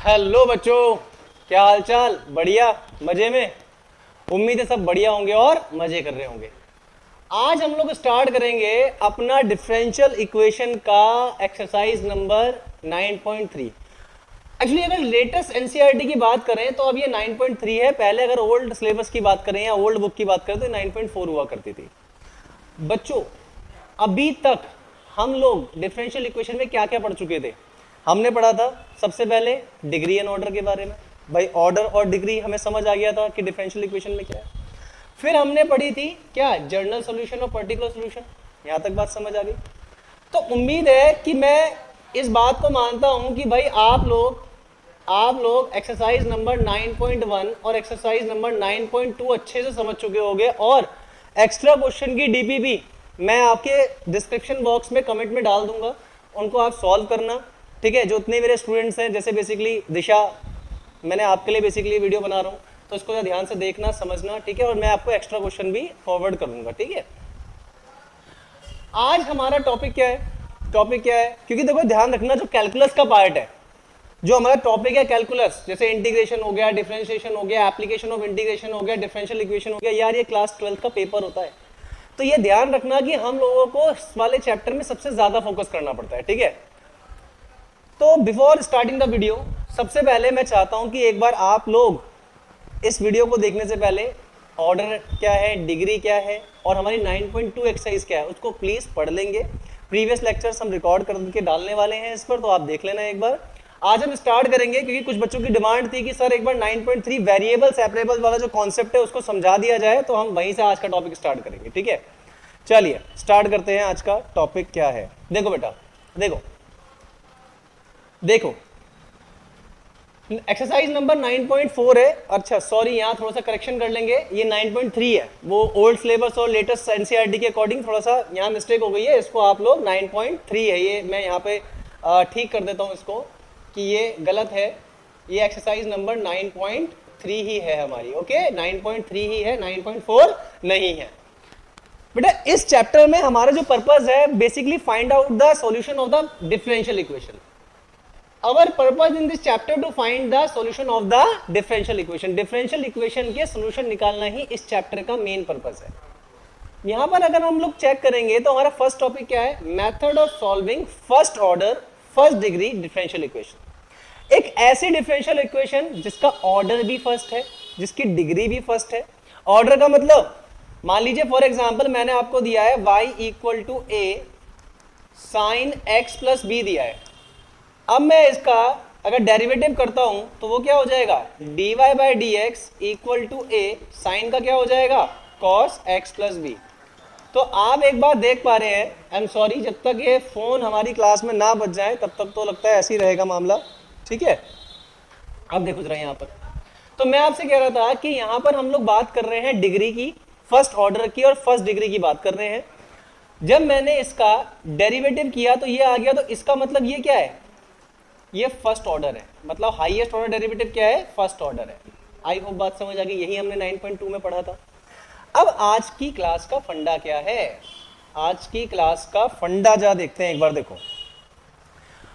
Hello बच्चों, क्या हाल चाल? बढ़िया, मजे में? उम्मीद है सब बढ़िया होंगे और मजे कर रहे होंगे। आज हम लोग स्टार्ट करेंगे अपना डिफरेंशियल इक्वेशन का एक्सरसाइज नंबर 9.3। एक्चुअली अगर लेटेस्ट एनसीईआरटी की बात करें तो अब ये 9.3 है। पहले अगर ओल्ड सिलेबस की बात करें या ओल्ड बुक की बात करें तो 9.4 हुआ करती थी। बच्चों, अभी तक हम लोग डिफरेंशियल इक्वेशन में क्या क्या पढ़ चुके थे? हमने पढ़ा था सबसे पहले डिग्री एंड ऑर्डर के बारे में। भाई ऑर्डर और डिग्री हमें समझ आ गया था कि डिफरेंशियल इक्वेशन में क्या है। फिर हमने पढ़ी थी क्या, जनरल सॉल्यूशन और पर्टिकुलर सॉल्यूशन। यहां तक बात समझ आ गई? तो उम्मीद है कि मैं इस बात को मानता हूं कि भाई आप लोग एक्सरसाइज नंबर 9.1 और एक्सरसाइज नंबर 9.2 अच्छे से समझ चुके होंगे। और एक्स्ट्रा क्वेश्चन की डीपीपी मैं आपके डिस्क्रिप्शन बॉक्स में कमेंट में डाल दूंगा, उनको आप सॉल्व करना। ठीक है, जो उतने मेरे स्टूडेंट्स हैं, जैसे बेसिकली दिशा, मैंने आपके लिए बेसिकली वीडियो बना रहा हूँ, तो इसको ध्यान से देखना समझना। ठीक है, और मैं आपको एक्स्ट्रा क्वेश्चन भी फॉरवर्ड करूंगा। ठीक है, आज हमारा टॉपिक क्या है? क्योंकि देखो ध्यान रखना, जो कैलकुलस का पार्ट है, जो हमारा टॉपिक है कैलकुलस, जैसे इंटीग्रेशन हो गया, डिफरेंशिएशन हो गया, एप्लीकेशन ऑफ इंटीग्रेशन हो गया, डिफरेंशियल इक्वेशन हो गया, यार ये क्लास 12 का पेपर होता है। तो ये ध्यान रखना कि हम लोगों को इस वाले चैप्टर में सबसे ज्यादा फोकस करना पड़ता है। ठीक है, तो बिफोर स्टार्टिंग द वीडियो, सबसे पहले मैं चाहता हूं कि एक बार आप लोग इस वीडियो को देखने से पहले ऑर्डर क्या है, डिग्री क्या है और हमारी 9.2 एक्सरसाइज क्या है, उसको प्लीज पढ़ लेंगे। प्रीवियस लेक्चर्स हम रिकॉर्ड करके डालने वाले हैं इस पर, तो आप देख लेना एक बार। आज हम स्टार्ट करेंगे क्योंकि कुछ बच्चों की डिमांड थी कि सर एक बार 9.3 वेरिएबल सेपरेबल वाला जो कॉन्सेप्ट है उसको समझा दिया जाए, तो हम वहीं से आज का टॉपिक स्टार्ट करेंगे। ठीक है, चलिए स्टार्ट करते हैं। आज का टॉपिक क्या है? देखो बेटा, देखो एक्सरसाइज नंबर 9.4 है। अच्छा सॉरी, यहाँ थोड़ा सा करेक्शन कर लेंगे, ये 9.3 है। वो ओल्ड सिलेबस और लेटेस्ट एनसीईआरटी के अकॉर्डिंग थोड़ा सा यहाँ मिस्टेक हो गई है, इसको आप लोग 9.3 है, ये मैं यहाँ पे ठीक कर देता हूँ इसको कि ये गलत है। ये एक्सरसाइज नंबर 9.3 ही है हमारी। ओके, 9.3 ही है, 9.4 नहीं है। बेटा इस चैप्टर में हमारा जो पर्पस है, basically find out the solution of the differential equation. Our purpose in this chapter to find the solution of the differential equation. Differential equation के सोल्यूशन निकालना ही इस चैप्टर का मेन पर्पस है। यहां पर अगर हम लोग चेक करेंगे तो हमारा फर्स्ट टॉपिक क्या है? Method of solving first order first degree differential equation. एक ऐसी डिफरेंशियल इक्वेशन जिसका ऑर्डर भी फर्स्ट है, जिसकी डिग्री भी फर्स्ट है। ऑर्डर का मतलब, मान लीजिए फॉर एग्जाम्पल मैंने आपको दिया है y equal to a sine x plus b दिया है। अब मैं इसका अगर डेरिवेटिव करता हूं तो वो क्या हो जाएगा? dy by d x equal to a sine का क्या हो जाएगा? Cos x plus b. तो आप एक बार देख पा रहे हैं, आई एम सॉरी, जब तक ये फोन हमारी क्लास में ना बच जाए तब तक तो लगता है ऐसे ही रहेगा मामला। ठीक है, अब देखो जरा यहाँ पर, तो मैं आपसे कह रहा था कि यहाँ पर हम लोग बात कर रहे हैं डिग्री की, फर्स्ट ऑर्डर की और फर्स्ट डिग्री की बात कर रहे हैं। जब मैंने इसका डेरिवेटिव किया तो ये आ गया, तो इसका मतलब ये क्या है? ये फर्स्ट ऑर्डर है, मतलब हाईएस्ट ऑर्डर डेरिवेटिव क्या है? फर्स्ट ऑर्डर है। आई होप बात समझ आ गई, यही हमने 9.2 में पढ़ा था। अब आज की क्लास का फंडा क्या है? आज की क्लास का फंडा जा देखते हैं एक बार। देखो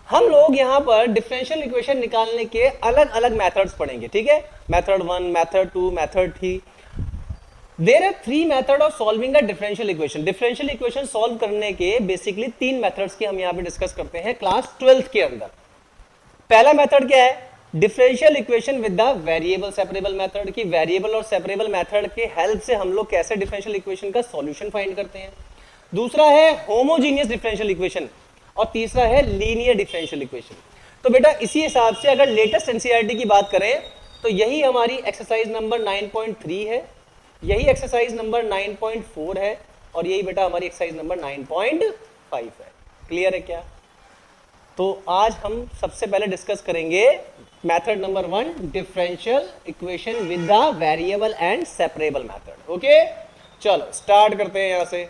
हम लोग यहाँ पर डिफरेंशियल इक्वेशन निकालने के अलग अलग मेथड्स पढ़ेंगे। ठीक है, method 1, method 2, method 3। There are 3 method of solving a differential equation. Differential equation solve करने के बेसिकली 3 मेथड्स की हम यहाँ पे डिस्कस करते हैं क्लास 12 के अंदर। पहला मेथड क्या है? Differential equation with the variable separable method. की वेरिएबल और सेपरेबल मेथड के हेल्प से हम लोग कैसे डिफरेंशियल इक्वेशन का सॉल्यूशन फाइंड करते हैं। दूसरा है होमोजीनियस डिफरेंशियल इक्वेशन और तीसरा है लीनियर डिफरेंशियल इक्वेशन। तो बेटा इसी हिसाब से अगर लेटेस्ट एनसीईआरटी की बात करें तो यही हमारी एक्सरसाइज नंबर 9.3 है, यही एक्सरसाइज नंबर 9.4 है और यही बेटा हमारी एक्सरसाइज नंबर 9.5 है। क्लियर है क्या? तो आज हम सबसे पहले डिस्कस करेंगे method number 1, differential equation with the variable and separable method. Okay, चलो स्टार्ट करते हैं। यहां से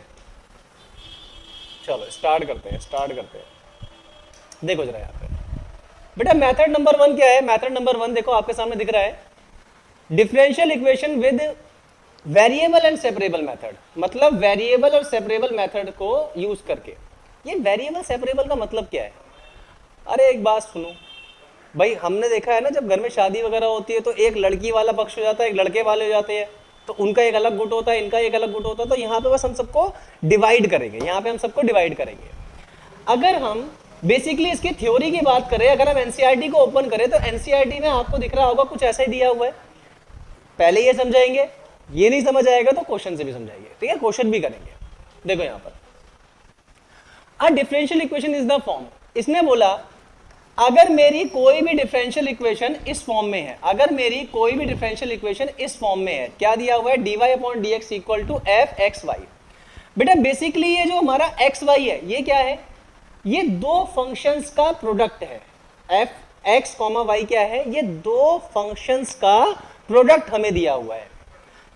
चलो स्टार्ट करते हैं। देखो जरा यहाँ पे बेटा मेथड नंबर 1 क्या है? मेथड नंबर 1 देखो आपके सामने दिख रहा है, differential equation with variable and separable method. मतलब वेरिएबल और सेपरेबल मेथड को यूज करके। ये वेरिएबल सेपरेबल का मतलब क्या है? अरे एक बात सुनो, भाई हमने देखा है ना, जब घर में शादी वगैरह होती है तो एक लड़की वाला पक्ष हो जाता है, एक लड़के वाले हो जाते हैं, तो उनका एक अलग गुट होता है, इनका एक अलग गुट होता है। तो यहाँ पे बस हम सबको डिवाइड करेंगे, यहाँ पे हम सबको डिवाइड करेंगे। अगर हम बेसिकली इसकी थ्योरी की बात करें, अगर हम एनसीईआरटी को ओपन करें तो एनसीईआरटी में आपको दिख रहा होगा कुछ ऐसा ही दिया हुआ है। पहले ये समझाएंगे, ये नहीं समझ आएगा तो क्वेश्चन से भी समझाएंगे, ठीक है, क्वेश्चन भी करेंगे। देखो यहाँ पर अ differential equation is the form, इसने बोला अगर मेरी कोई भी डिफरेंशियल इक्वेशन इस फॉर्म में है, अगर मेरी कोई भी डिफरेंशियल इक्वेशन इस फॉर्म में है, क्या दिया हुआ है, dy upon dx equal to f x y. बेटा बेसिकली ये जो हमारा एक्स वाई है ये क्या है, ये दो फंक्शंस का प्रोडक्ट है। एफ एक्स कॉमा वाई क्या है, ये दो फंक्शंस का प्रोडक्ट हमें दिया हुआ है,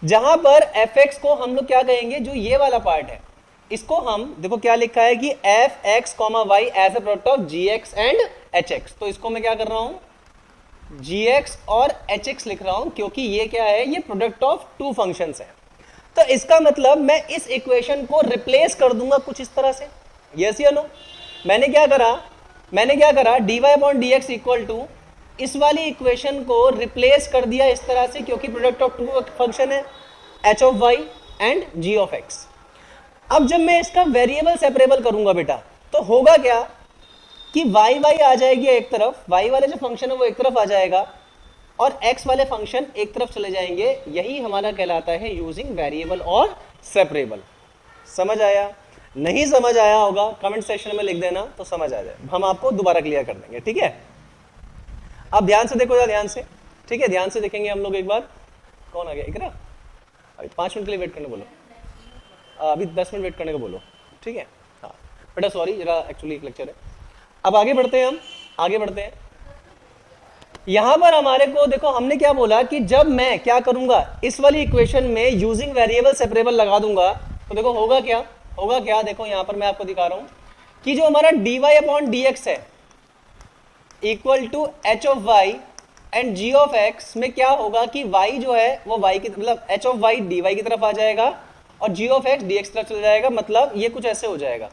जहां पर एफ एक्स को हम लोग क्या कहेंगे, जो ये वाला पार्ट है इसको हम देखो क्या लिखा है कि f x comma y as a product of g x and h x. तो इसको मैं क्या कर रहा हूं, जी एक्स और एच एक्स लिख रहा हूं, क्योंकि ये क्या है, ये प्रोडक्ट ऑफ टू फंक्शंस है। तो इसका मतलब मैं इस इक्वेशन को रिप्लेस कर दूंगा कुछ इस तरह से, यस या नो। मैंने क्या करा dy upon d x equal to इस वाली इक्वेशन को रिप्लेस कर दिया इस तरह से, क्योंकि प्रोडक्ट ऑफ टू फंक्शन है h of y and g of x। अब जब मैं इसका वेरिएबल सेपरेबल करूंगा बेटा, तो होगा क्या कि वाई वाई आ जाएगी एक तरफ, वाई वाले जो फंक्शन है वो एक तरफ आ जाएगा और एक्स वाले फंक्शन एक तरफ चले जाएंगे। यही हमारा कहलाता है यूजिंग वेरिएबल और सेपरेबल। समझ आया? नहीं समझ आया होगा कमेंट सेक्शन में लिख देना, तो समझ आ जाए, हम आपको दोबारा क्लियर कर देंगे, ठीक है। अब ध्यान से देखो, ध्यान से, ठीक है, ध्यान से देखेंगे हम लोग एक बार। कौन आ गया, इकरा? अभी 5 मिनट के लिए वेट करने बोलो, अभी 10 मिनट वेट करने को बोलो, ठीक है। हाँ बेटा सॉरी, जरा एक्चुअली एक लेक्चर है। अब आगे बढ़ते हैं, हम आगे बढ़ते हैं। यहां पर हमारे को देखो, हमने क्या बोला कि जब मैं क्या करूंगा, इस वाली इक्वेशन में यूजिंग वेरिएबल सेपरेबल लगा दूंगा, तो देखो होगा क्या, देखो यहां पर मैं आपको दिखा रहा हूं कि जो हमारा dy अपॉन डी एक्स है equal to h of y and g of x में क्या होगा कि y जो है वो y की मतलब h ऑफ y dy की तरफ आ जाएगा और g ऑफ x dx की तरफ चला जाएगा। मतलब ये कुछ ऐसे हो जाएगा,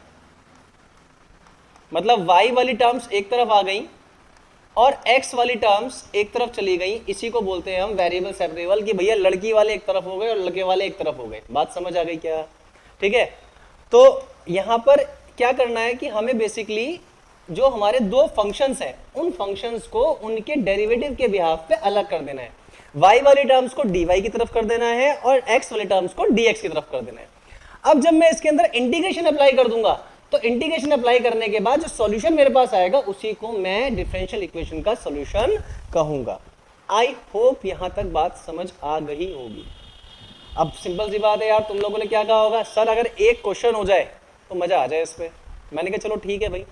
मतलब y वाली टर्म्स एक तरफ आ गई और x वाली टर्म्स एक तरफ चली गई। इसी को बोलते हैं हम वेरिएबल सेपरेबल, कि भैया लड़की वाले एक तरफ हो गए और लड़के वाले एक तरफ हो गए। बात समझ आ गई क्या? ठीक है। तो यहां पर क्या करना है कि हमें बेसिकली जो हमारे दो फंक्शंस हैं उन फंक्शंस को उनके डेरिवेटिव के बिहाफ पे अलग कर देना है। y वाली टर्म्स को dy की तरफ कर देना है और x वाली टर्म्स को dx की तरफ कर देना है। अब जब मैं इसके अंदर इंटीग्रेशन अप्लाई कर दूंगा, तो इंटीग्रेशन अप्लाई करने के बाद जो सॉल्यूशन मेरे पास आएगा उसी को मैं डिफरेंशियल इक्वेशन का सॉल्यूशन कहूंगा। आई होप यहां तक बात समझ आ गई होगी। अब सिंपल सी बात है यार, तुम लोगों ने क्या कहा होगा, सर अगर एक क्वेश्चन हो जाए तो मजा आ जाए इस पे। मैंने कहा चलो ठीक है भाई,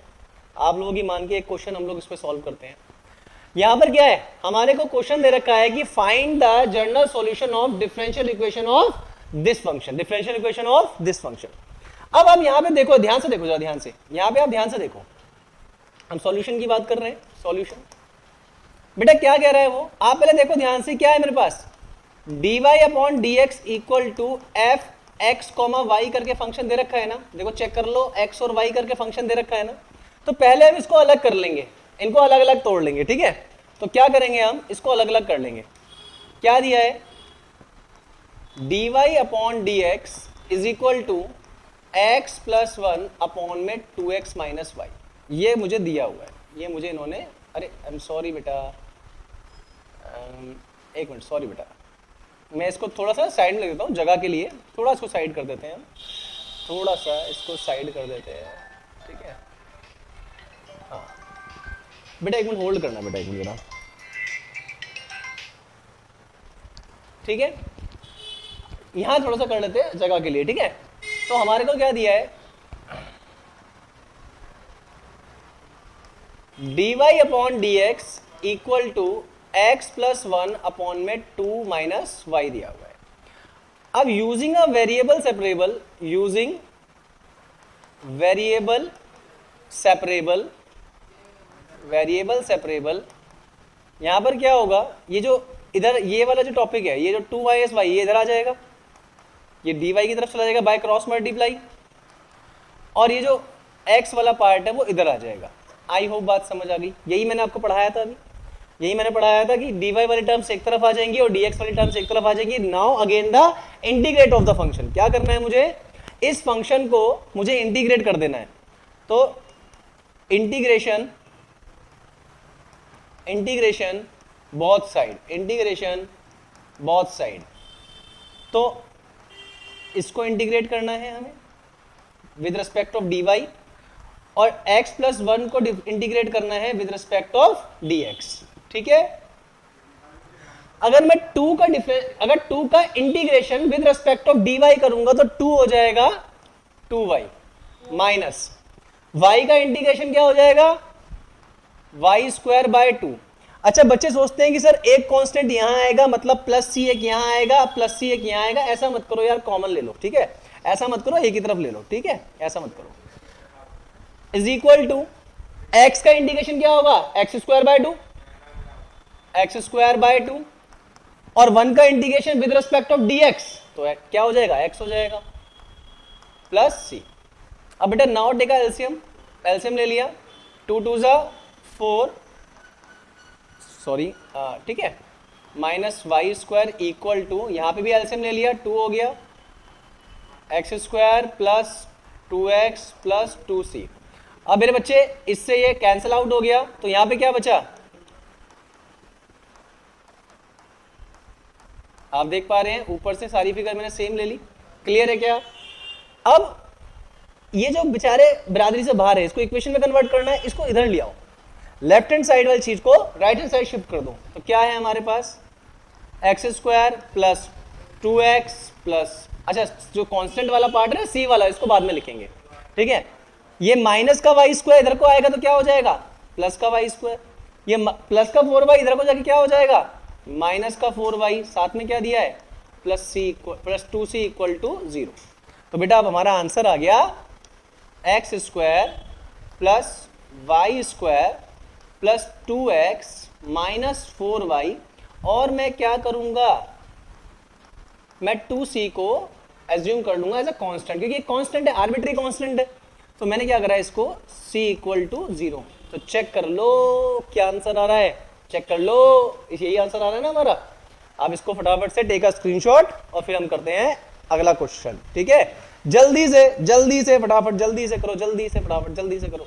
आप लोगों की मान के एक क्वेश्चन हम लोग इस पे सॉल्व करते हैं। यहां पर क्या है, हमारे को क्वेश्चन दे रखा है कि find the general solution of differential equation of this function, differential equation of this function. अब आप यहां पे देखो, ध्यान से देखो, जरा ध्यान से, यहां पे आप ध्यान से देखो, हम सॉल्यूशन की बात कर रहे हैं। सॉल्यूशन बेटा क्या कह रहा है वो, आप पहले देखो ध्यान से, क्या है मेरे पास, dy upon d x equal to f x comma y करके फंक्शन दे रखा है ना। देखो चेक कर लो, x और y करके फंक्शन दे रखा है ना। तो पहले हम इसको अलग कर लेंगे, इनको अलग अलग तोड़ लेंगे, ठीक है। तो क्या करेंगे, हम इसको अलग अलग कर लेंगे। क्या दिया है, dy upon d x is equal to x plus one upon में 2x माइनस वाई। ये मुझे दिया हुआ है, ये मुझे इन्होंने, अरे आई एम सॉरी बेटा, एक मिनट, सॉरी बेटा, मैं इसको थोड़ा सा साइड में देता हूँ जगह के लिए, थोड़ा इसको साइड कर देते हैं हम, थोड़ा सा इसको साइड कर देते हैं, ठीक है। हाँ बेटा एक मिनट होल्ड करना, बेटा एक मिनट जरा, ठीक है। यहाँ थोड़ा सा कर लेते हैं जगह के लिए, ठीक है। तो हमारे को क्या दिया है, dy upon d x equal to x plus one upon में 2 माइनस वाई दिया हुआ है। अब using a variable separable, using variable separable, variable separable, यहां पर क्या होगा, ये जो इधर ये वाला जो टॉपिक है, ये जो 2 माइनस वाई, ये इधर आ जाएगा, ये dy की तरफ चला जाएगा बाय क्रॉस मल्टीप्लाई, और ये जो x वाला पार्ट है वो इधर आ जाएगा। आई होप बात समझ आ गई, यही मैंने आपको पढ़ाया था अभी, यही मैंने पढ़ाया था कि dy वाली टर्म्स एक तरफ आ जाएंगी और dx वाली टर्म्स एक तरफ आ जाएंगी। Now again the integrate of the function, क्या करना है मुझे, इस फंक्शन को मुझे इंटीग्रेट कर देना है। तो इंटीग्रेशन बोथ साइड, तो इसको इंटीग्रेट करना है हमें विद रिस्पेक्ट ऑफ dy और x प्लस 1 को इंटीग्रेट करना है विद रिस्पेक्ट ऑफ dx। ठीक है, अगर मैं 2 का integration with respect of dy करूंगा तो 2 हो जाएगा 2y माइनस y का इंटीग्रेशन क्या हो जाएगा, y स्क्वायर बाय 2। अच्छा बच्चे सोचते हैं कि सर एक कांस्टेंट यहां आएगा मतलब प्लस सी एक यहां आएगा प्लस सी एक यहां आएगा, ऐसा मत करो यार, कॉमन ले लो। ठीक है, ऐसा मत करो, एक ही तरफ ले लो। ठीक है, ऐसा मत करो। इज इक्वल टू एक्स का इंटीग्रेशन क्या होगा, एक्स स्क्वायर बाय 2 और 1 का integration with respect of dx, तो क्या हो जाएगा, x हो जाएगा प्लस सी। अब बेटा नाउ टेक एलसीएम ले लिया, 2 2 जा 4, सॉरी ठीक है, minus y square equal to, यहां पे भी एलसीएम ले लिया, 2 हो गया x square plus 2x plus 2c। अब मेरे बच्चे इससे ये कैंसिल आउट हो गया, तो यहां पे क्या बचा, आप देख पा रहे हैं ऊपर से सारी फिगर मैंने सेम ले ली। क्लियर है क्या? अब ये जो बेचारे बरादरी से बाहर है इसको इक्वेशन में कन्वर्ट करना है, इसको इधर ले आओ, लेफ्ट हैंड साइड वाली चीज को राइट हैंड साइड शिफ्ट कर दो। तो क्या है हमारे पास, x square plus 2x plus, अच्छा जो कांस्टेंट वाला पार्ट है सी वाला, इसको बाद में लिखेंगे। ठीक है, ये माइनस का वाई स्क्वायर इधर को आएगा तो क्या हो जाएगा, प्लस का वाई स्क्वायर, ये प्लस का 4y इधर को जाके क्या हो जाएगा, माइनस का 4y, साथ में क्या दिया है प्लस 2c इक्वल टू 0। तो बेटा अब हमारा आंसर आ गया x square plus y square plus 2x minus 4y, और मैं क्या करूंगा, मैं 2c को एज्यूम कर लूंगा एज अ कांस्टेंट, क्योंकि कांस्टेंट है, आर्बिट्री कांस्टेंट है। तो मैंने क्या करा इसको c इक्वल टू 0। तो चेक कर लो क्या आंसर आ रहा है, चेक कर लो, यही आंसर आ रहा है ना हमारा। आप इसको फटाफट से टेक अ स्क्रीनशॉट और फिर हम करते हैं अगला क्वेश्चन। ठीक है, जल्दी से फटाफट, जल्दी से करो, जल्दी से फटाफट, जल्दी से करो।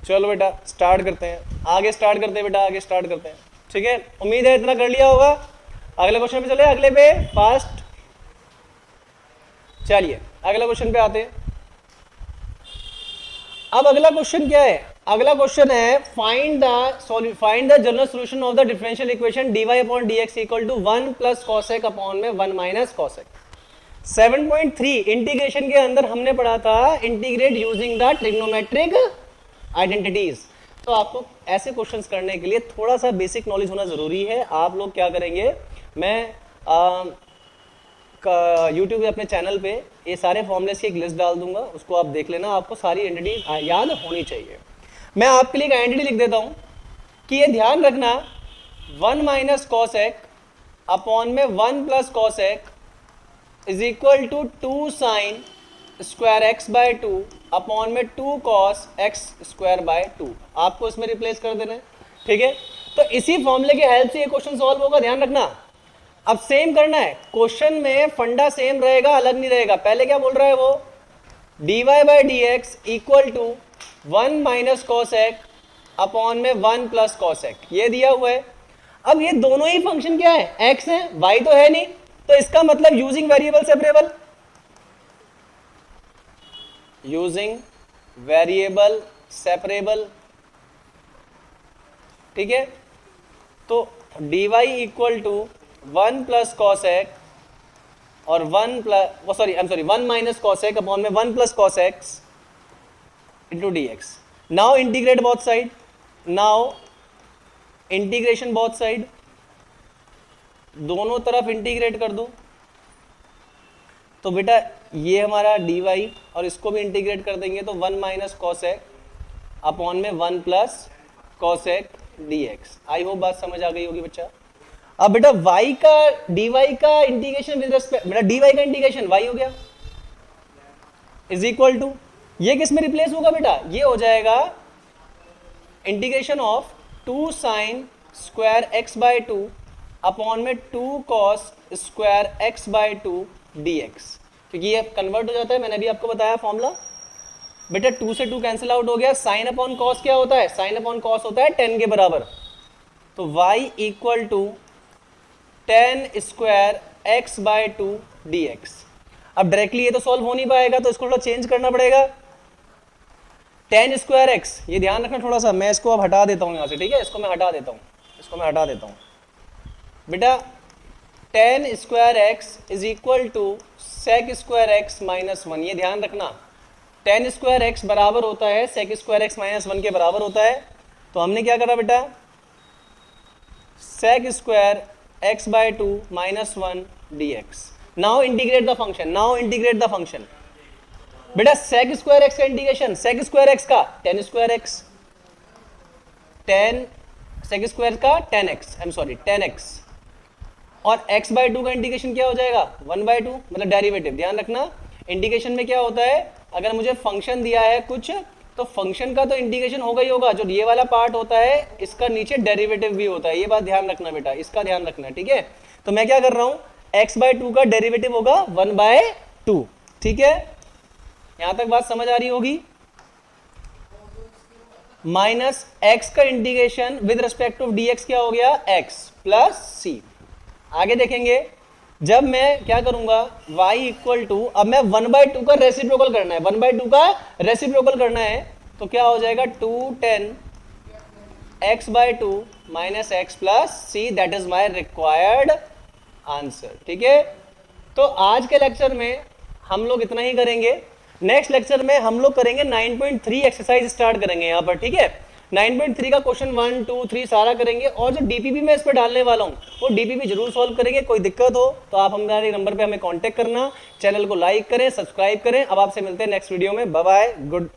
चलो बेटा स्टार्ट करते हैं, आगे स्टार्ट करते हैं बेटा, आगे स्टार्ट करते हैं। ठीक है, उम्मीद है इतना कर लिया होगा। अगले क्वेश्चन पे चले, अगले पे फास्ट चलिए, अगला क्वेश्चन पे आते हैं। अब अगला क्वेश्चन क्या है, अगला क्वेश्चन है find the general solution of the differential equation dy upon dx equal to 1 plus cosec upon में 1 माइनस cosec। 7.3 इंटीग्रेशन के अंदर हमने पढ़ा था integrate using the trigonometric identities. तो आपको ऐसे क्वेश्चंस करने के लिए थोड़ा सा बेसिक नॉलेज होना जरूरी है। आप लोग क्या करेंगे, मैं यूट्यूब पे अपने चैनल पे ये सारे फॉर्मूलेस की एक लिस्ट डाल दूंगा, उसको आप देख लेना, आपको सारी आइडेंटिटी याद होनी चाहिए। मैं आपके लिए एक आइडेंटिटी लिख देता हूँ कि ये ध्यान रखना 1 माइनस कॉसेक अपॉन में 1 plus cosec is equal to 2 sine square x by 2 upon में 2 कॉस एक्स स्क्वायर बाय 2। आपको इसमें रिप्लेस कर देना है। ठीक है, तो इसी फॉर्मूले की हेल्प से ये क्वेश्चन सॉल्व होगा, ध्यान रखना। अब सेम करना है, क्वेश्चन में फंडा सेम रहेगा, अलग नहीं रहेगा। पहले क्या बोल रहा है वो, dy by d x equal to 1 minus cosec upon में 1 प्लस कॉसेक, ये दिया हुआ है। अब ये दोनों ही फंक्शन क्या है, x है, y तो है नहीं, तो इसका मतलब using variable separable, using variable separable. ठीक है, तो dy equal to 1 plus cosec और 1 माइनस कॉसेक अपॉन में 1 plus cosec x into d x. Now integrate both side, now integration both side, दोनों तरफ इंटीग्रेट कर दो। तो बेटा ये हमारा dy और इसको भी इंटीग्रेट कर देंगे तो 1 माइनस कॉसेक अपॉन में 1 plus cosec dx। I hope बात समझ आ गई होगी बच्चा। अब बेटा y का dy का इंटीग्रेशन विद रिस्पेक्ट, बेटा dy का इंटीग्रेशन y हो गया इज इक्वल टू, ये किस में रिप्लेस होगा बेटा, ये हो जाएगा integration of 2 sine square x by 2 upon में 2 cos square x by 2 dx, क्योंकि ये कन्वर्ट हो जाता है, मैंने भी आपको बताया फॉर्मूला बेटा, 2 से 2 कैंसिल आउट हो गया, साइन अपॉन कॉस क्या होता है, साइन अपॉन कॉस होता है 10 के बराबर, तो y equal to 10 square x by 2 dx। अब डायरेक्टली ये तो सॉल्व हो नहीं पाएगा, तो इसको थोड़ा चेंज करना पड़ेगा, 10 स्क्वायर x, ये ध्यान रखना थोड़ा सा, मैं इसको अब हटा देता हूँ यहाँ से, ठीक है, इसको मैं हटा देता हूँ, इसको मैं हटा देता हूँ बेटा, 10 square x is equal to sec square x minus 1, ये ध्यान रखना 10 स्क्वायर x बराबर होता है सेक स्क्वायर x माइनस 1 के बराबर होता है, तो हमने क्या करा बेटा, sec square x by 2 minus 1 dx। Now integrate the function, now integrate the function बेटा, सेक स्क्वायर x का इंटीग्रेशन, सेक स्क्वायर x का 10 स्क्वायर x, 10 सेक स्क्वायर का 10x, I am sorry 10x, और x बाय 2 का integration क्या हो जाएगा 1 bye 2, मतलब डेरिवेटिव, ध्यान रखना इंटीग्रेशन में क्या होता है, अगर मुझे फंक्शन दिया है कुछ, तो फंक्शन का तो इंटीग्रेशन होगा ही होगा, जो ये वाला पार्ट होता है इसका नीचे डेरिवेटिव भी होता है, ये बात ध्यान रखना बेटा, इसका ध्यान रखना, ठीक है। तो मैं क्या कर रहा हूं, x बाय 2 का डेरिवेटिव होगा 1 बाय 2, ठीक है, यहां तक बात समझ आ रही होगी, माइनस x का integration with respect of dx क्या हो गया, x प्लस c। आगे देखेंगे, जब मैं क्या करूंगा, y इक्वल टू, अब मैं 1 बाय 2 का रेसिप्रोकल करना है, 1 बाय 2 का रेसिप्रोकल करना है, तो क्या हो जाएगा 210 x by 2 minus x plus c, that is my required answer, ठीक है। तो आज के लेक्चर में हम लोग इतना ही करेंगे, नेक्स्ट लेक्चर में हम लोग करेंगे 9.3 एक्सरसाइज स्टार्ट करेंगे यहाँ पर, ठीक है। 9.3 का क्वेश्चन 1 2 3 सारा करेंगे, और जो डीपीपी मैं इस पर डालने वाला हूँ वो डीपीपी जरूर सॉल्व करेंगे। कोई दिक्कत हो तो आप हमारे नंबर पे हमें कांटेक्ट करना, चैनल को लाइक करें, सब्सक्राइब करें। अब आपसे मिलते हैं नेक्स्ट वीडियो में, बाय बाय, गुड।